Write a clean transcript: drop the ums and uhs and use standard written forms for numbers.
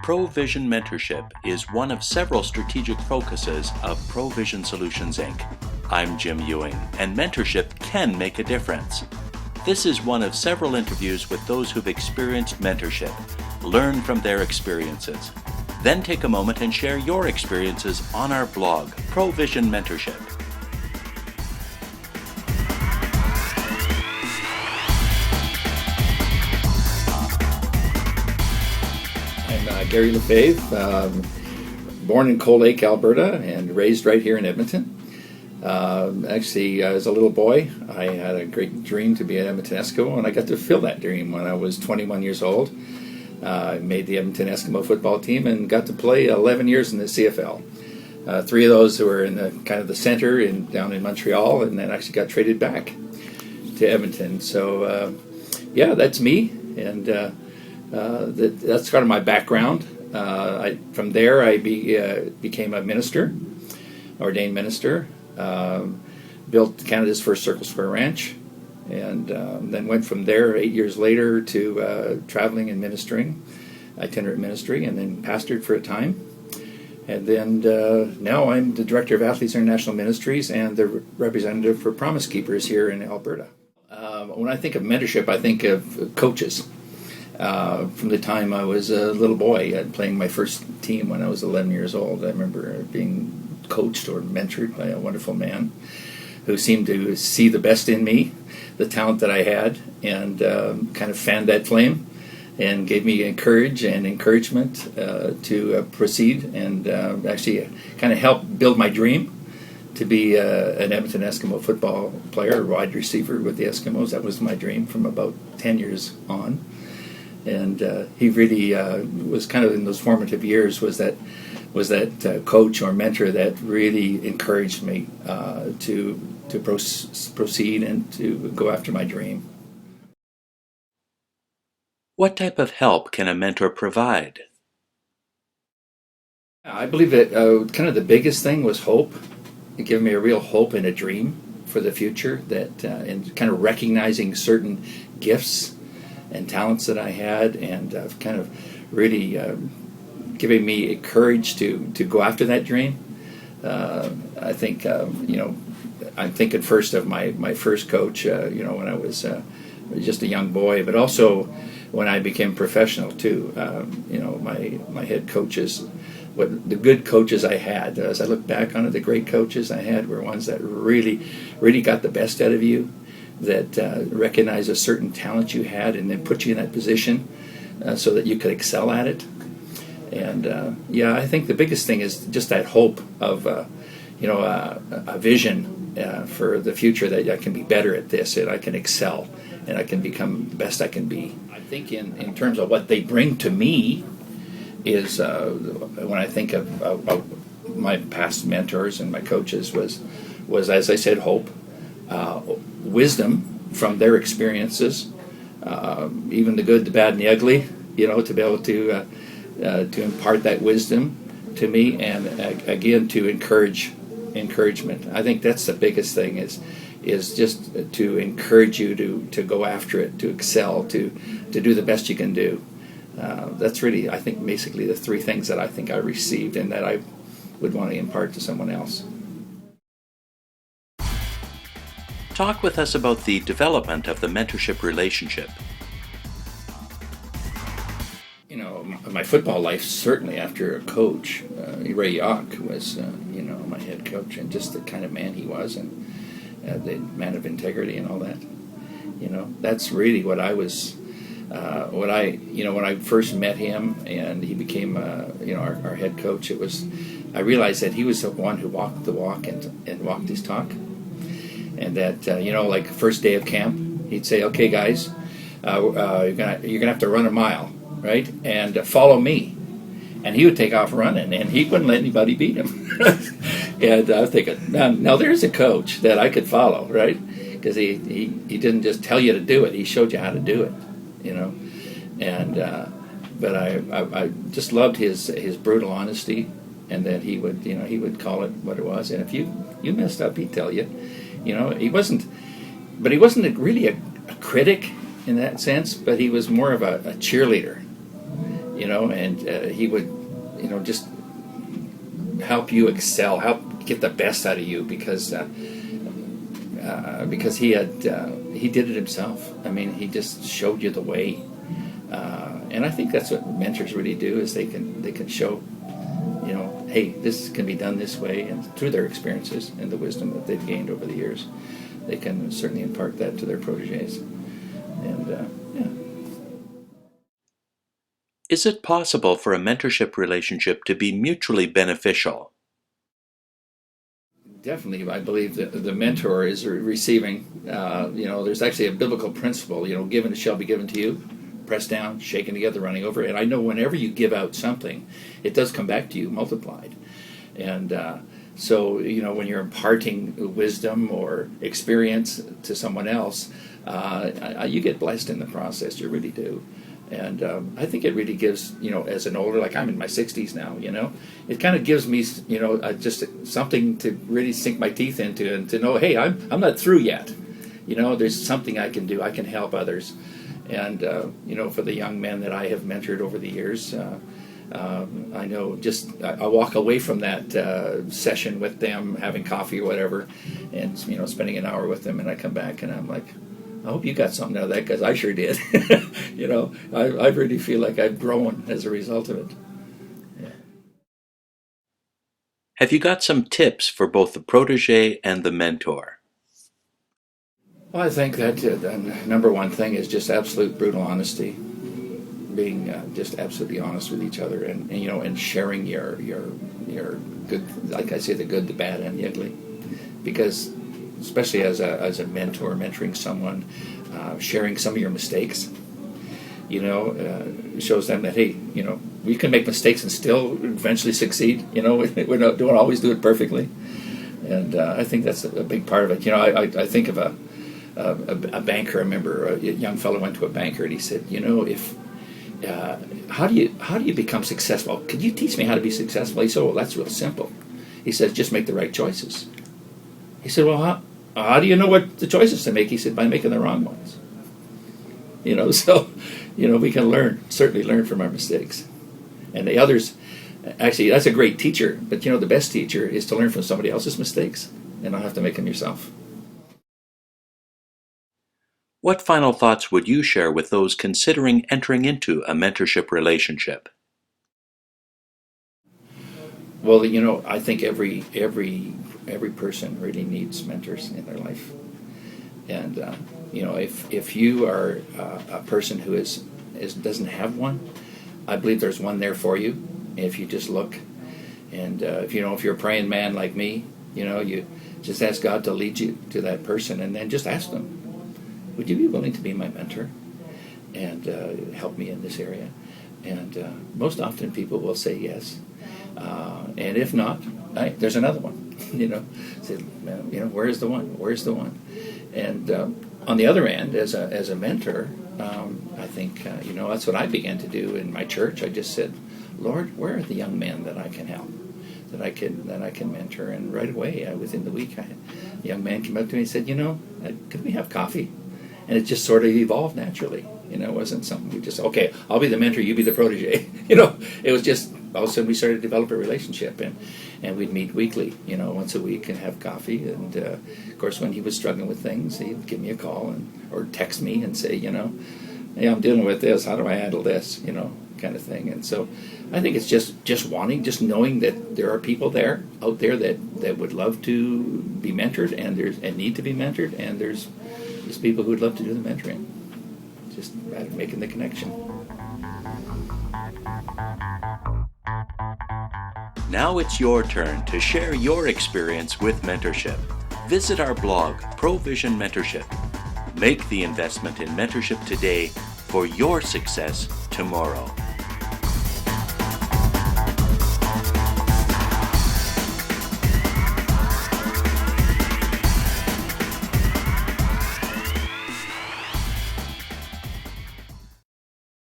Provision Mentorship is one of several strategic focuses of Provision Solutions, Inc. I'm Jim Ewing, and mentorship can make a difference. This is one of several interviews with those who've experienced mentorship. Learn from their experiences. Then take a moment and share your experiences on our blog, Provision Mentorship. I'm Garry Lefebvre, born in Cold Lake, Alberta, and raised right here in Edmonton. Actually, as a little boy, I had a great dream to be an Edmonton Eskimo, and I got to fulfill that dream when I was 21 years old. I made the Edmonton Eskimo football team and got to play 11 years in the CFL. 3 of those were in the kind of the center down in Montreal, and then actually got traded back to Edmonton. So, yeah, that's me, and that's kind of my background. From there, I became a minister, ordained minister. Built Canada's first Circle Square Ranch, and then went from there 8 years later to traveling and ministering, itinerant ministry, and then pastored for a time. And then now I'm the director of Athletes International Ministries and the representative for Promise Keepers here in Alberta. When I think of mentorship, I think of coaches. From the time I was a little boy, playing my first team when I was 11 years old, I remember being coached or mentored by a wonderful man who seemed to see the best in me, the talent that I had, and kind of fanned that flame and gave me encouragement to proceed and actually kind of help build my dream to be an Edmonton Eskimo football player, wide receiver with the Eskimos. That was my dream from about 10 years on. And he really was kind of in those formative years was that coach or mentor that really encouraged me to proceed and to go after my dream. What type of help can a mentor provide? I believe that kind of the biggest thing was hope. It gave me a real hope and a dream for the future, that and kind of recognizing certain gifts and talents that I had, and kind of really giving me courage to go after that dream. I think, I'm thinking first of my first coach, when I was just a young boy, but also when I became professional too. My head coaches, what the good coaches I had, as I look back on it, the great coaches I had were ones that really, really got the best out of you, that recognize a certain talent you had and then put you in that position so that you could excel at it. And I think the biggest thing is just that hope of a vision for the future, that I can be better at this and I can excel and I can become the best I can be. I think in terms of what they bring to me is when I think of my past mentors and my coaches was as I said, hope. Wisdom from their experiences, even the good, the bad, and the ugly, to be able to impart that wisdom to me, and again to encouragement. I think that's the biggest thing is just to encourage you to go after it, to excel, to do the best you can do. That's really, I think, basically the 3 things that I think I received and that I would want to impart to someone else. Talk with us about the development of the mentorship relationship. My football life, certainly after a coach, Ray Yock was, my head coach, and just the kind of man he was, and the man of integrity and all that. That's really what I was, when I first met him and he became, our head coach, I realized that he was the one who walked the walk and walked his talk. And that, like first day of camp, he'd say, "Okay, guys, you're gonna have to run a mile, right? And follow me." And he would take off running, and he wouldn't let anybody beat him. And I was thinking, now there's a coach that I could follow, right? Because he didn't just tell you to do it; he showed you how to do it, And but I just loved his brutal honesty, and that he would call it what it was. And if you messed up, he'd tell you. He wasn't really a critic. in that sense, but he was more of a cheerleader, and he would, just help you excel, help get the best out of you because he did it himself. I mean, he just showed you the way, and I think that's what mentors really do, is they can show, hey, this can be done this way, and through their experiences and the wisdom that they've gained over the years, they can certainly impart that to their proteges. And Is it possible for a mentorship relationship to be mutually beneficial? Definitely, I believe that the mentor is receiving, there's actually a biblical principle, given it shall be given to you, pressed down, shaken together, running over. And I know whenever you give out something, it does come back to you multiplied. And so, when you're imparting wisdom or experience to someone else, you get blessed in the process, you really do. And I think it really gives, as an older, like I'm in my 60s now, it kind of gives me, just something to really sink my teeth into, and to know, hey, I'm not through yet. There's something I can do. I can help others. And, for the young men that I have mentored over the years, I know I walk away from that session with them, having coffee or whatever, and, spending an hour with them, and I come back and I'm like, I hope you got something out of that, because I sure did. I really feel like I've grown as a result of it. Yeah. Have you got some tips for both the protege and the mentor? Well, I think that the number one thing is just absolute brutal honesty, being just absolutely honest with each other, and sharing your good, like I say, the good, the bad, and the ugly, because especially as a mentor, mentoring someone, sharing some of your mistakes, shows them that, hey, we can make mistakes and still eventually succeed. We don't always do it perfectly, and I think that's a big part of it. I think of a banker. I remember a young fellow went to a banker and he said, if how do you become successful? Could you teach me how to be successful? He said, well, that's real simple. He said, just make the right choices. He said, well, how do you know what the choices to make? He said, by making the wrong ones. So, we can certainly learn from our mistakes. And the others, actually, that's a great teacher. But, the best teacher is to learn from somebody else's mistakes and not have to make them yourself. What final thoughts would you share with those considering entering into a mentorship relationship? Well, I think every person really needs mentors in their life, and if you are a person who doesn't have one, I believe there's one there for you if you just look. And if you're a praying man like me, you just ask God to lead you to that person, and then just ask them, would you be willing to be my mentor and help me in this area? And most often people will say yes. And if not, there's another one. Say, where's the one? Where's the one? And on the other end, as a mentor, I think that's what I began to do in my church. I just said, Lord, where are the young men that I can help, that I can mentor? And right away, within the week, a young man came up to me and said, could we have coffee? And it just sort of evolved naturally. It wasn't something we just, okay, I'll be the mentor, you be the protege. It was just, all of a sudden we started to develop a relationship, and we'd meet weekly, once a week, and have coffee. And of course, when he was struggling with things, he'd give me a call or text me and say, hey, I'm dealing with this, how do I handle this, kind of thing. And so I think it's just knowing that there are people out there that would love to be mentored, and need to be mentored, and there's people who would love to do the mentoring. Just making the connection. Now it's your turn to share your experience with mentorship. Visit our blog, Provision Mentorship. Make the investment in mentorship today for your success tomorrow.